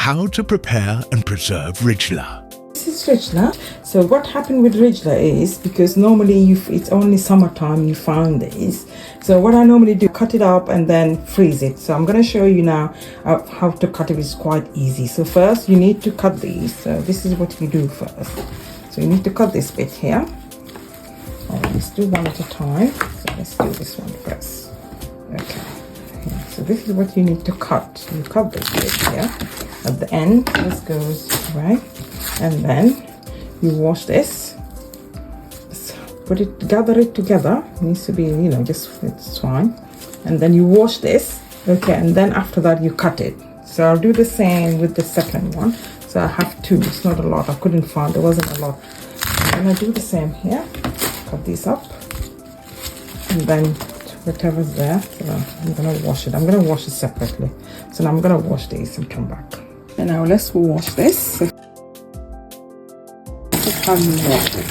how to prepare and preserve Rijla. This is Rijla. So what happened with Rijla is, because normally it's only summertime you find these. So what I normally do, cut it up and then freeze it. So I'm going to show you now how to cut it. It's quite easy. So first you need to cut these. So this is what you do first. So you need to cut this bit here. Let's do one at a time. So let's do this one first. Okay. So this is what you need to cut. You cut this bit here. At the end, this goes right, and then you wash this. Just gather it together. It needs to be, it's fine. And then you wash this. Okay, and then after that you cut it. So I'll do the same with the second one. So I have two. It's not a lot. I couldn't find. There wasn't a lot. I'm gonna do the same here. Cut these up, and then whatever's there. So I'm gonna wash it. I'm gonna wash it separately. So now I'm gonna wash these and come back. And now let's wash this. This is how you wash it.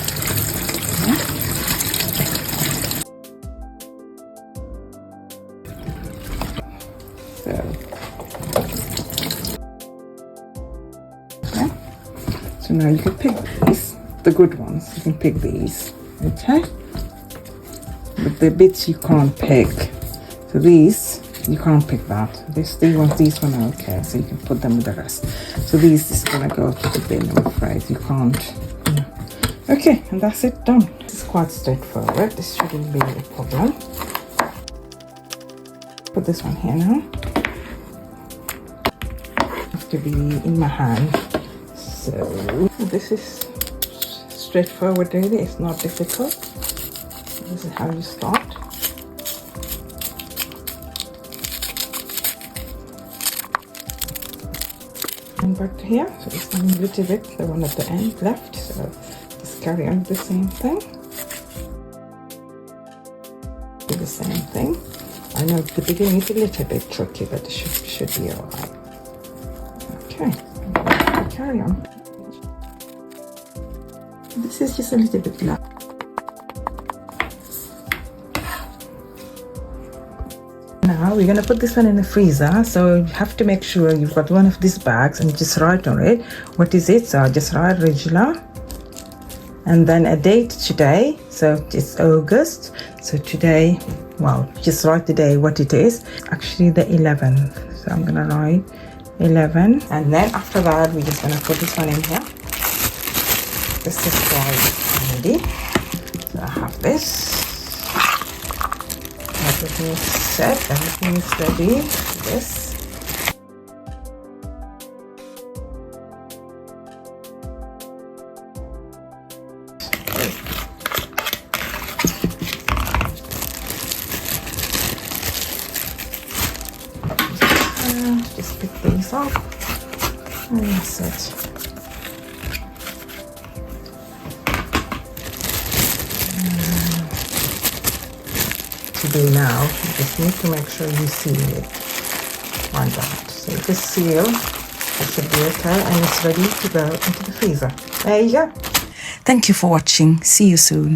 So now you can pick these, the good ones. You can pick these, okay? But the bits you can't pick. So these, you can't pick that. These one are okay, so you can put them with the rest. So these is gonna go to the bin, I'm afraid. You can't. Okay, and that's it, done. This is quite straightforward. This shouldn't be a problem. Put this one here now. Have to be in my hand. So this is straightforward really, it's not difficult. This is how you start. And back to here, so it's one a little bit, the one at the end left, so just carry on the same thing. Do the same thing. I know at the beginning it's a little bit tricky, but it should be alright. Okay, carry on. This is just a little bit left. Now we're going to put this one in the freezer, so you have to make sure you've got one of these bags and just write on it what is it. So I'll just write Rijla and then a date today, so it's August. So today, well, just write the day what it is, actually the 11th. So I'm gonna write 11, and then after that we're just gonna put this one in here. This is quite handy. So I have this. Everything is set, everything is ready. This. Just pick these up, and that's it. Do now, you just need to make sure you seal it like that. So just seal, it should be okay, and it's ready to go into the freezer. There you go. Thank you for watching. See you soon.